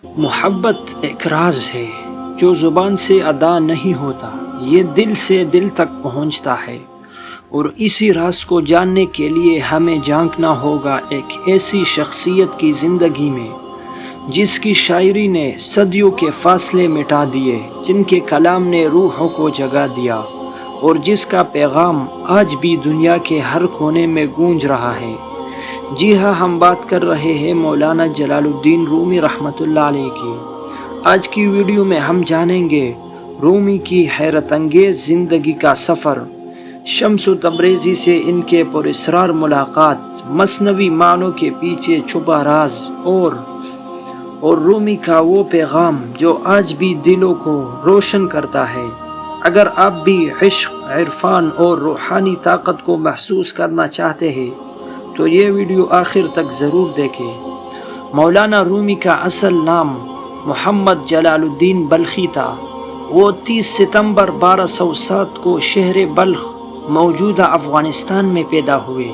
محبت ایک راز ہے جو زبان سے ادا نہیں ہوتا، یہ دل سے دل تک پہنچتا ہے، اور اسی راز کو جاننے کے لیے ہمیں جھانکنا ہوگا ایک ایسی شخصیت کی زندگی میں جس کی شاعری نے صدیوں کے فاصلے مٹا دیے، جن کے کلام نے روحوں کو جگا دیا، اور جس کا پیغام آج بھی دنیا کے ہر کونے میں گونج رہا ہے۔ جی ہاں، ہم بات کر رہے ہیں مولانا جلال الدین رومی رحمۃ اللہ علیہ کی۔ آج کی ویڈیو میں ہم جانیں گے رومی کی حیرت انگیز زندگی کا سفر، شمس و تبریزی سے ان کے پراسرار ملاقات، مثنوی معنوں کے پیچھے چھپا راز، اور رومی کا وہ پیغام جو آج بھی دلوں کو روشن کرتا ہے۔ اگر آپ بھی عشق، عرفان اور روحانی طاقت کو محسوس کرنا چاہتے ہیں تو یہ ویڈیو آخر تک ضرور دیکھیں۔ مولانا رومی کا اصل نام محمد جلال الدین بلخی تھا۔ وہ 30 ستمبر 1207 کو شہر بلخ موجودہ افغانستان میں پیدا ہوئے،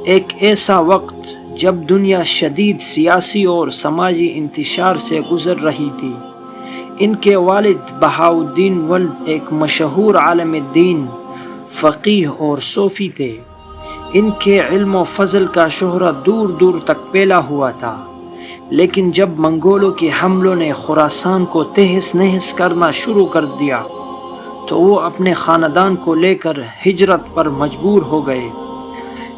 ایک ایسا وقت جب دنیا شدید سیاسی اور سماجی انتشار سے گزر رہی تھی۔ ان کے والد بہاؤالدین ولد ایک مشہور عالم دین، فقیہ اور صوفی تھے۔ ان کے علم و فضل کا شہرت دور دور تک پھیلا ہوا تھا، لیکن جب منگولوں کے حملوں نے خراسان کو تہس نہس کرنا شروع کر دیا تو وہ اپنے خاندان کو لے کر ہجرت پر مجبور ہو گئے۔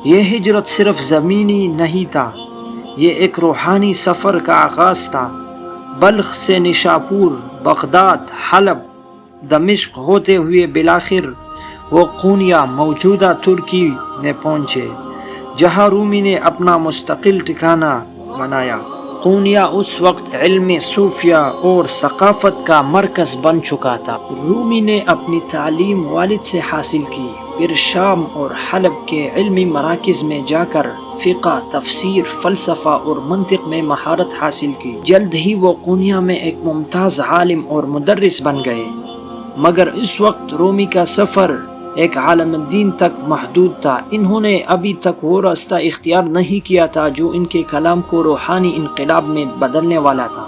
یہ ہجرت صرف زمینی نہیں تھا، یہ ایک روحانی سفر کا آغاز تھا۔ بلخ سے نشاپور، بغداد، حلب، دمشق ہوتے ہوئے بالآخر وہ قونیہ موجودہ ترکی میں پہنچے، جہاں رومی نے اپنا مستقل ٹھکانہ بنایا۔ قونیہ اس وقت علم، صوفیہ اور ثقافت کا مرکز بن چکا تھا۔ رومی نے اپنی تعلیم والد سے حاصل کی، پھر شام اور حلب کے علمی مراکز میں جا کر فقہ، تفسیر، فلسفہ اور منطق میں مہارت حاصل کی۔ جلد ہی وہ قونیہ میں ایک ممتاز عالم اور مدرس بن گئے، مگر اس وقت رومی کا سفر ایک عالم دین تک محدود تھا۔ انہوں نے ابھی تک وہ راستہ اختیار نہیں کیا تھا جو ان کے کلام کو روحانی انقلاب میں بدلنے والا تھا۔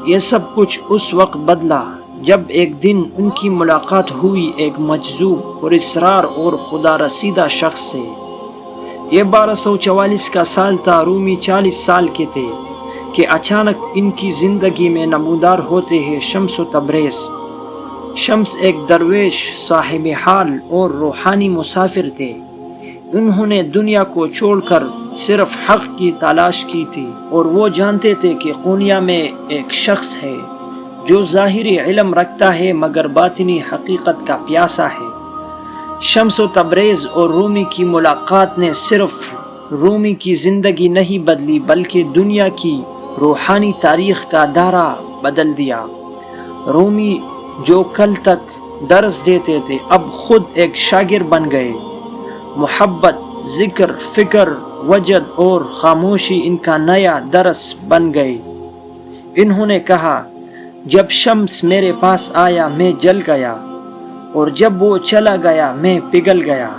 یہ سب کچھ اس وقت بدلا جب ایک دن ان کی ملاقات ہوئی ایک مجذوب، پراسرار اور خدا رسیدہ شخص سے۔ یہ 1244 کا سال تھا، رومی 40 سال کے تھے کہ اچانک ان کی زندگی میں نمودار ہوتے ہیں شمس و تبریز۔ شمس ایک درویش، صاحب حال اور روحانی مسافر تھے۔ انہوں نے دنیا کو چھوڑ کر صرف حق کی تلاش کی تھی، اور وہ جانتے تھے کہ قونیہ میں ایک شخص ہے جو ظاہری علم رکھتا ہے مگر باطنی حقیقت کا پیاسا ہے۔ شمس و تبریز اور رومی کی ملاقات نے صرف رومی کی زندگی نہیں بدلی بلکہ دنیا کی روحانی تاریخ کا دائرہ بدل دیا۔ رومی جو کل تک درس دیتے تھے اب خود ایک شاگرد بن گئے۔ محبت، ذکر، فکر، وجد اور خاموشی ان کا نیا درس بن گئے۔ انہوں نے کہا، جب شمس میرے پاس آیا میں جل گیا، اور جب وہ چلا گیا میں پگھل گیا۔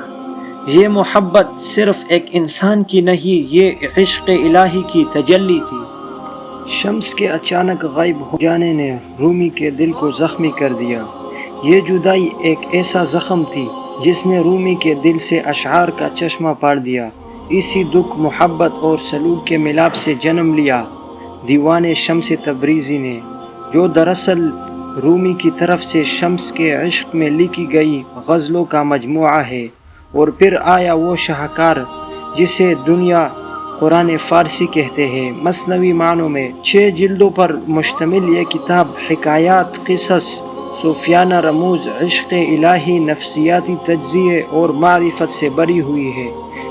یہ محبت صرف ایک انسان کی نہیں، یہ عشق الہی کی تجلی تھی۔ شمس کے اچانک غائب ہو جانے نے رومی کے دل کو زخمی کر دیا۔ یہ جدائی ایک ایسا زخم تھی جس نے رومی کے دل سے اشعار کا چشمہ پاڑ دیا۔ اسی دکھ، محبت اور سلوک کے ملاپ سے جنم لیا دیوان شمس تبریزی نے، جو دراصل رومی کی طرف سے شمس کے عشق میں لکھی گئی غزلوں کا مجموعہ ہے۔ اور پھر آیا وہ شاہکار جسے دنیا قرآن فارسی کہتے ہیں۔ مثنوی معنوں میں 6 جلدوں پر مشتمل یہ کتاب حکایات، قصص، صوفیانہ رموز، عشق الہی، نفسیاتی تجزیے اور معرفت سے بری ہوئی ہے۔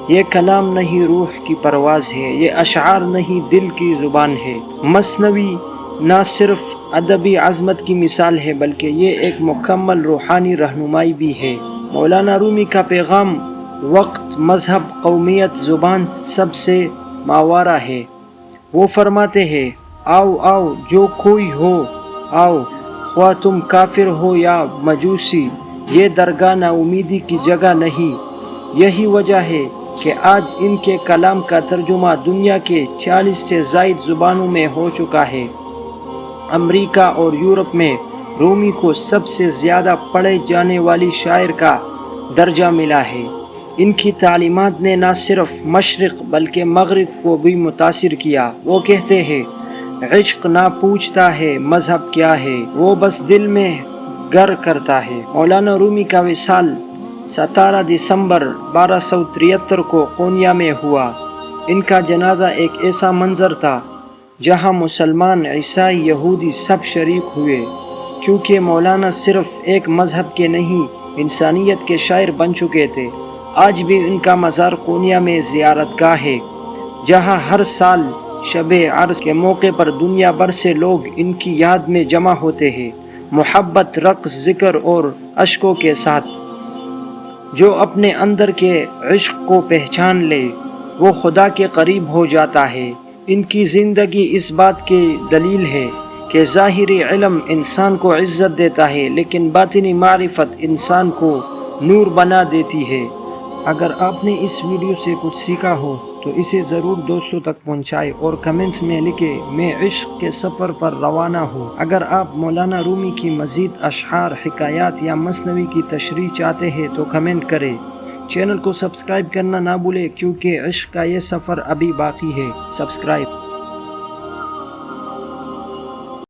یہ کلام نہیں، روح کی پرواز ہے، یہ اشعار نہیں، دل کی زبان ہے۔ مثنوی نہ صرف ادبی عظمت کی مثال ہے بلکہ یہ ایک مکمل روحانی رہنمائی بھی ہے۔ مولانا رومی کا پیغام وقت، مذہب، قومیت، زبان سب سے ماورا ہے۔ وہ فرماتے ہیں، آؤ آؤ جو کوئی ہو آؤ، خواہ تم کافر ہو یا مجوسی، یہ درگاہ نا امیدی کی جگہ نہیں۔ یہی وجہ ہے کہ آج ان کے کلام کا ترجمہ دنیا کے 40 سے زائد زبانوں میں ہو چکا ہے۔ امریکہ اور یورپ میں رومی کو سب سے زیادہ پڑھے جانے والی شاعر کا درجہ ملا ہے۔ ان کی تعلیمات نے نہ صرف مشرق بلکہ مغرب کو بھی متاثر کیا۔ وہ کہتے ہیں عشق نہ پوچھتا ہے مذہب کیا ہے، وہ بس دل میں گر کرتا ہے۔ مولانا رومی کا وصال 17 دسمبر 1273 کو قونیہ میں ہوا۔ ان کا جنازہ ایک ایسا منظر تھا جہاں مسلمان، عیسائی، یہودی سب شریک ہوئے، کیونکہ مولانا صرف ایک مذہب کے نہیں انسانیت کے شاعر بن چکے تھے۔ آج بھی ان کا مزار قونیہ میں زیارت گاہ ہے، جہاں ہر سال شب عرس کے موقع پر دنیا بھر سے لوگ ان کی یاد میں جمع ہوتے ہیں، محبت، رقص، ذکر اور اشکوں کے ساتھ۔ جو اپنے اندر کے عشق کو پہچان لے وہ خدا کے قریب ہو جاتا ہے۔ ان کی زندگی اس بات کی دلیل ہے کہ ظاہری علم انسان کو عزت دیتا ہے لیکن باطنی معرفت انسان کو نور بنا دیتی ہے۔ اگر آپ نے اس ویڈیو سے کچھ سیکھا ہو تو اسے ضرور دوستوں تک پہنچائے اور کمنٹ میں لکھے میں عشق کے سفر پر روانہ ہوں۔ اگر آپ مولانا رومی کی مزید اشعار، حکایات یا مثنوی کی تشریح چاہتے ہیں تو کمنٹ کریں۔ چینل کو سبسکرائب کرنا نہ بھولیں کیونکہ عشق کا یہ سفر ابھی باقی ہے۔ سبسکرائب